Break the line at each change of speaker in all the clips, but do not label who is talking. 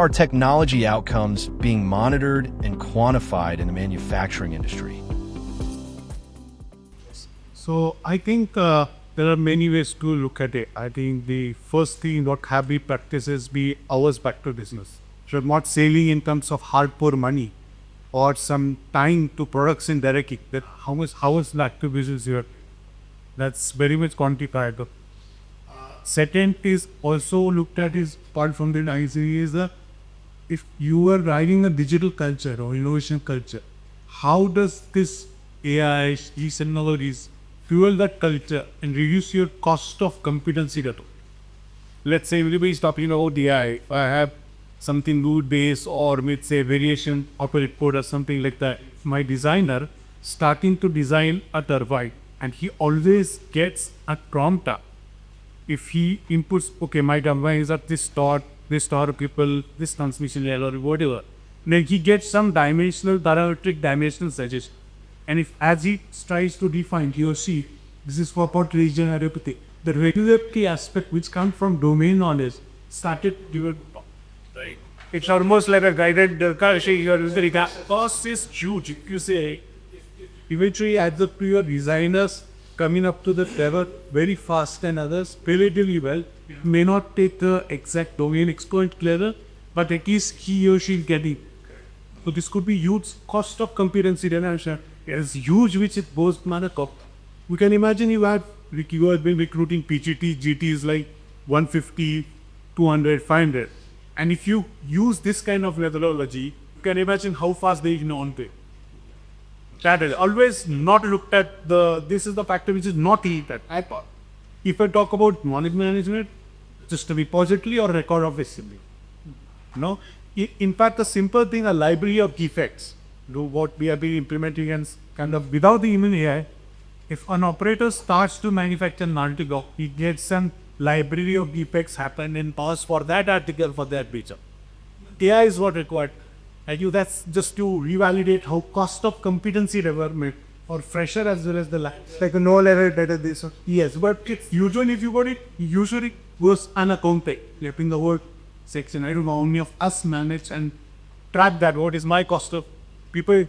are technology outcomes being monitored and quantified in the manufacturing industry?
So I think there are many ways to look at it. I think the first thing what happy practices be hours back to business. So not saving in terms of hardcore money or some time to production directly. That how much hours back to business here. That's very much quantified. Second is also looked at is apart from the ICE is that if you are driving a digital culture or innovation culture, how does this AI, these technologies fuel that culture and reduce your cost of competency data? Let's say everybody is talking about AI. If I have something rule based or with say variation of a report or something like that, my designer starting to design a turbine and he always gets a prompt up. If he inputs, okay, my turbine is at this torque people, this transmission level or whatever, then he gets some parametric dimensional suggestion. And if as he tries to define, he or she, this is for what region or everything, the regularity aspect which comes from domain knowledge started given. Right. It's almost like a guided cost is huge. If you say, eventually adds up to your designers coming up to the level very fast and others relatively well. It may not take the exact domain expert clearer, but at least he or she getting. So this could be huge cost of competency reduction. It's huge, which it goes manakop. We can imagine you have been recruiting PGT, GTs like 150, 200, 500. And if you use this kind of methodology, you can imagine how fast they know on it. That is always not looked at this is the factor which is not looked at. If I talk about knowledge management, just a repository or record of assembly. No, in fact, the simple thing, a library of defects, do what we have been implementing and kind of without the human AI, if an operator starts to manufacture an article, he gets some library of defects happen and pause for that article for that feature. AI is what required. And that's just to revalidate how cost of competency development or fresher as well as the like a no level data this. Yes, but it's usually if you got it, usually goes unaccounted. Left in the work section. I don't know how many of us manage and track that. What is my cost of people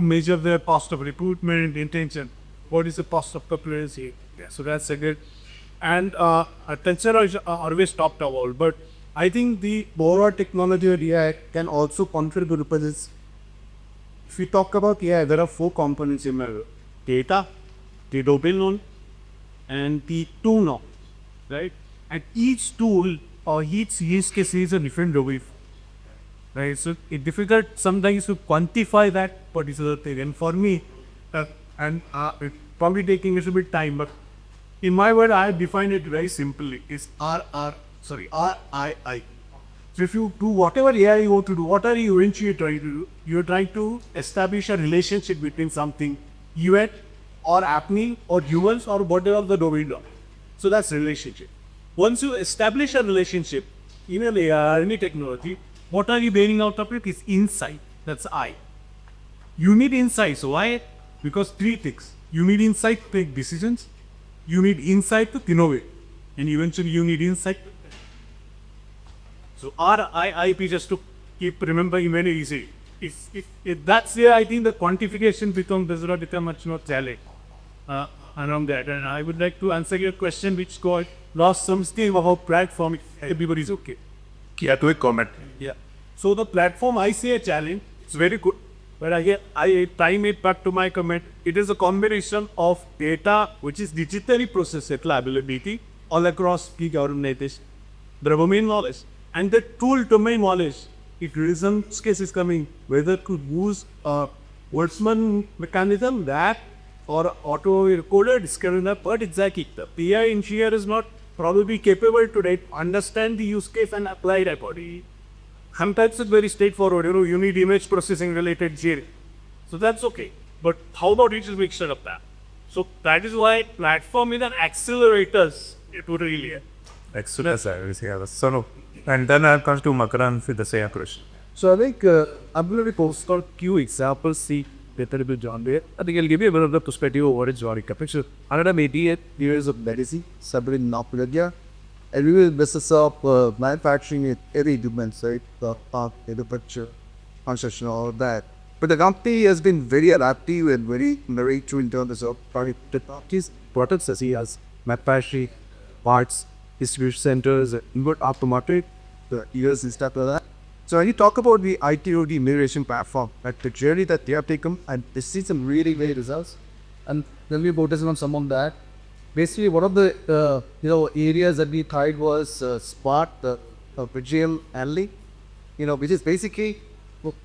measure their cost of recruitment, intention. What is the cost of competency? Yeah, so that's a good. And attention is always top of all, but I think the overall technology of AI can also contribute because if we talk about AI, there are 4 components in my data, the domain known, and the tool known, right? And each tool or each use case is a different domain, right? So it's difficult sometimes to quantify that particular thing. And for me, it's probably taking a little bit time, but in my word, I define it very simply. It's RII. So if you do whatever AI you want to do, what are you eventually trying to do? You're trying to establish a relationship between something event or happening or humans or whatever the domain is. So that's relationship. Once you establish a relationship in an AI or any technology, what are you bearing out of it is insight. That's I. You need insight. So why? Because 3 things. You need insight to take decisions. You need insight to innovate. And eventually you need insight. So RIIP just to keep remembering very easy. If that's there, I think the quantification does not become much more challenge around that. And I would like to answer your question which got lost some steam about platform. Everybody's okay.
Yeah, to a comment.
Yeah. So the platform, I say a challenge. It's very good. But again, I time it back to my comment. It is a combination of data which is digitally processed reliability all across big organizations, the domain knowledge, and the tool domain knowledge. It reason case is coming whether to use a wordsman mechanism that or auto recorder discovering that, but exactly the AI engineer is not probably capable today to understand the use case and apply that body. Sometimes it's very straightforward, you need image processing related GL. So that's okay. But how about it is mixture of that? So that is why platform is an accelerators to really.
Excellent, sir. So, no. And then I'll come to Makaran with the same question.
So I think I'm going to post on few examples, see better with John Deere. I think I'll give you a bit of the perspective of what is John Deere. So, 188 years of legacy, Sabrin Napulagia,
and we will business of manufacturing in every domains, right? The picture, construction, all of that. But the company has been very adaptive and very true in terms of product technologies.
Products as he has manufacturing, parts, distribution centers, inward aftermarket,
the years and stuff like that. So when you talk about the ITOD migration platform, like the journey that they have taken, and they see some really great results, and then we focus on some of that. Basically, one of the areas that we tried was smart visual handling, which is basically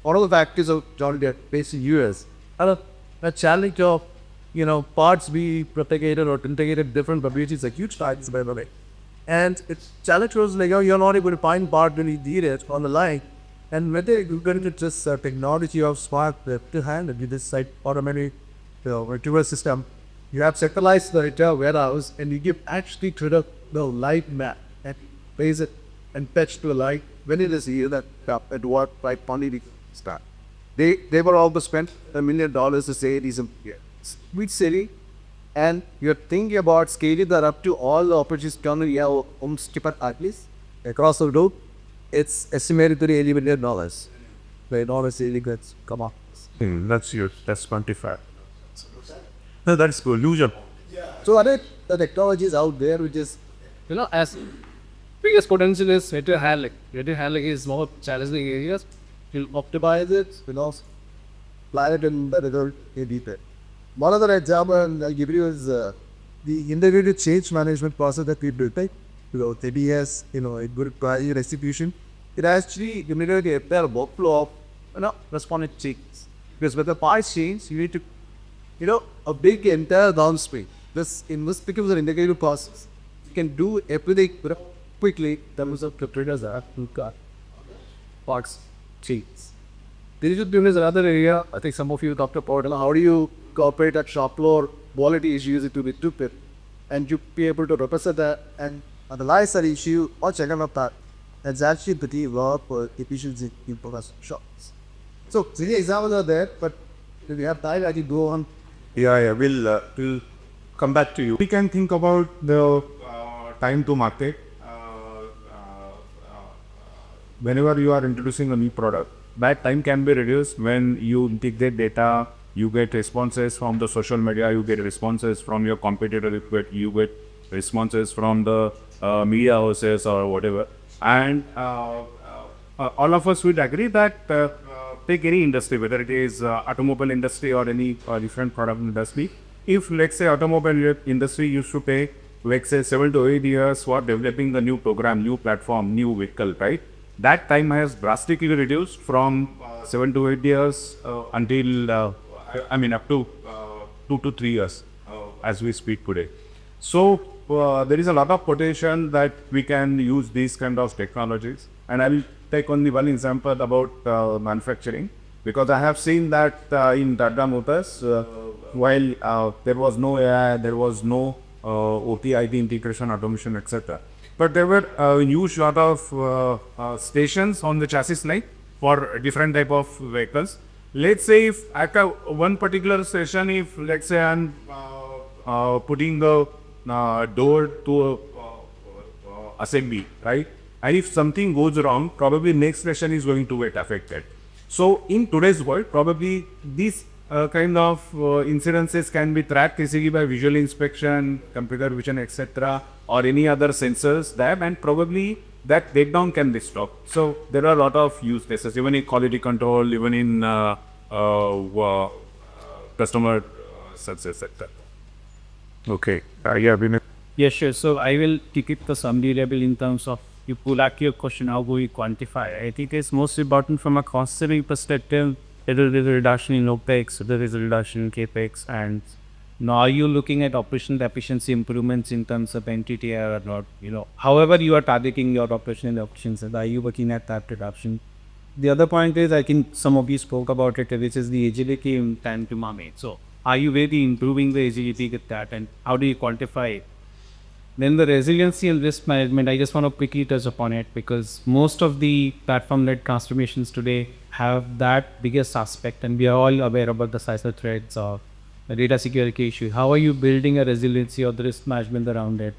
one of the factors of John Deere based in US.
and a challenge of parts be propagated or integrated different capabilities a huge challenge by the way. And its challenge was like you're not able to find part when you need it on the line. And when they got into this technology of smart to handle with this site automatic retrieval system, you have centralized the entire warehouse and you give actually to the light map and place it and fetch to the light when it is here that at what right quantity start. They were all spent $1 million to say it is a sweet city, and you're thinking about scaling that up to all the opportunities currently have at least across the globe. It's estimated to be $80 million. The enormous gets come up.
That's huge. That's 25. No, that's good. Huge.
So are there the technologies out there which is
as biggest potential is material handling. Material handling is more challenging areas.
you'll optimize it, plan it in the result in detail. One other example I'll give you is the integrated change management process that we built, right? ABS, it would require execution. It actually immediately a workflow of responding changes. Because with the parts change, you need to a big entire downstream. This becomes an integrated process. You can do everything quickly in terms of the traders that got parts change.
Digital twin is another area I think some of you talked about.
How do you cooperate at shop floor quality issues to be stupid and you be able to represent that, and the license issue or check out that that's actually pretty well for efficiency in production shops. So the examples are there, but if you have time I can go on.
Yeah, we'll come back to you.
We can think about the time to market. Whenever you are introducing a new product, that time can be reduced when you integrate data, you get responses from the social media, you get responses from your competitor, you get responses from the media houses or whatever. And all of us would agree that take any industry, whether it is automobile industry or any different product industry. If let's say automobile industry used to take let's say 7 to 8 years for developing the new program, new platform, new vehicle, right? That time has drastically reduced from 7 to 8 years until up to 2 to 3 years as we speak today. So there is a lot of potential that we can use these kind of technologies. And I'll take only one example about manufacturing, because I have seen that in Tata Motors, while there was no AI, there was no OT, IT integration, automation, etc. But there were a huge lot of stations on the chassis line for different type of vehicles. Let's say if at one particular station, if let's say I'm putting the door to assembly, right? And if something goes wrong, probably next station is going to get affected. So in today's world, probably these kind of incidences can be tracked easily by visual inspection, computer vision, etc., or any other sensors there, and probably that breakdown can be stopped. So there are a lot of use cases, even in quality control, even in customer success sector.
Okay.
Yes, sure. So I will take it the summary level in terms of you pull out your question, how do we quantify? I think it's most important from a cost saving perspective. There is a reduction in OPEX, there is a reduction in CAPEX, and now are you looking at operational efficiency improvements in terms of NTTR or not? However you are targeting your operational efficiency, are you working at that reduction? The other point is, I think some of you spoke about it, which is the agility in time to market. So are you really improving the agility with that, and how do you quantify it? Then the resiliency and risk management, I just want to quickly touch upon it, because most of the platform-led transformations today have that biggest aspect, and we are all aware about the cyber threats or the data security issue. How are you building a resiliency or the risk management around it?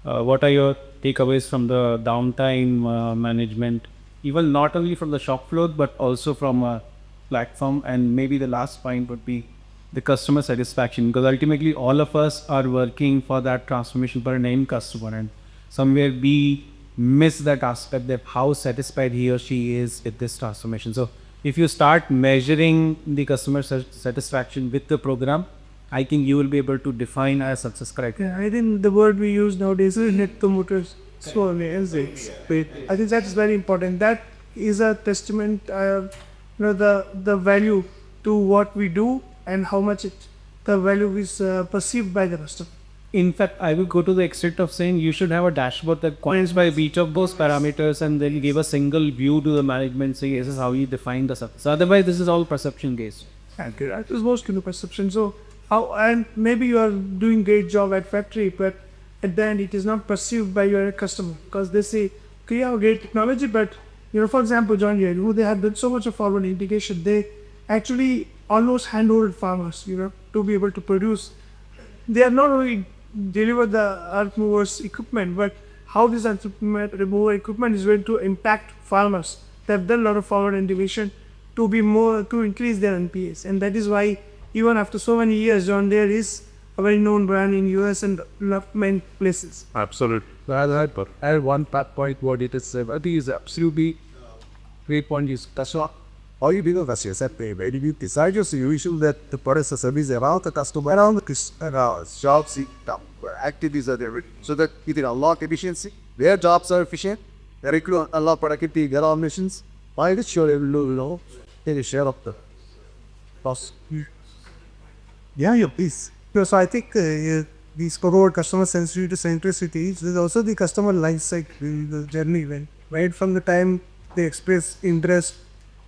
What are your takeaways from the downtime management, even not only from the shop floor, but also from a platform? And maybe the last point would be the customer satisfaction, because ultimately all of us are working for that transformation for an end customer, and somewhere we miss that aspect, that how satisfied he or she is with this transformation. So if you start measuring the customer satisfaction with the program, I think you will be able to define a success criteria.
Yeah, I think the word we use nowadays is net promoter score. I think that is very important. That is a testament, the value to what we do and how much the value is perceived by the customer.
In fact, I will go to the extent of saying you should have a dashboard that quantifies by each of those parameters and then give a single view to the management, say this is how you define the success. Otherwise, this is all perception based.
Okay, that is most into perception. So how, and maybe you are doing great job at factory, but at the end it is not perceived by your customer, because they say, okay, you have great technology, but for example, John Deere, who they have done so much of forward integration, they actually almost handhold farmers, to be able to produce. They are not only deliver the earth movers equipment, but how this earth remover equipment is going to impact farmers. They have done a lot of forward integration to increase their NPS, and that is why even after so many years, John Deere is a very known brand in US and many places.
Absolutely.
I had one point what it is. I think is absolutely great point. That's not.
How you become a success at where you decide your solution that the product or service around the customer, around the jobs, where activities are there, so that you can unlock efficiency, where jobs are efficient, where you can unlock productivity, get our missions. Why is sure able to take a share of the cost? Yeah, please.
So I think we spoke about customer centricity. There's also the customer life cycle, the journey, right from the time they express interest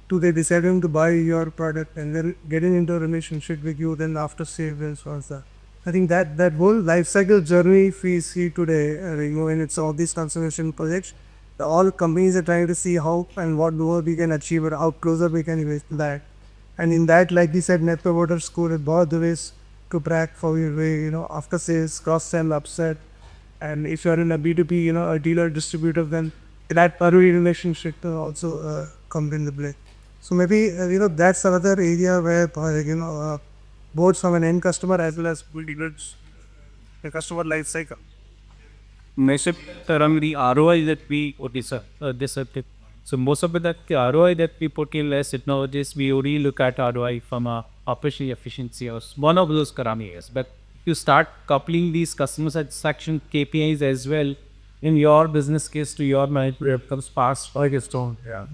to they deciding to buy your product and then getting into a relationship with you, then after sales and so on. I think that whole life cycle journey, if we see today, when it's all these transformation projects, all companies are trying to see how and what more we can achieve or how closer we can reach to that. And in that, like we said, net promoter score is both the ways to track for your way, after sales, cross sell, upsell. And if you're in a B2B, a dealer distributor, then that early relationship also comes into play. So maybe, that's another area where, both from an end customer as well as dealers, the customer life cycle.
Around the ROI that we put is deceptive. So most of the ROI that we put in less technologies, we only look at ROI from a operational efficiency or one of those parameters. But if you start coupling these customer satisfaction KPIs as well in your business case to your management, it becomes fast like a stone.
Yeah.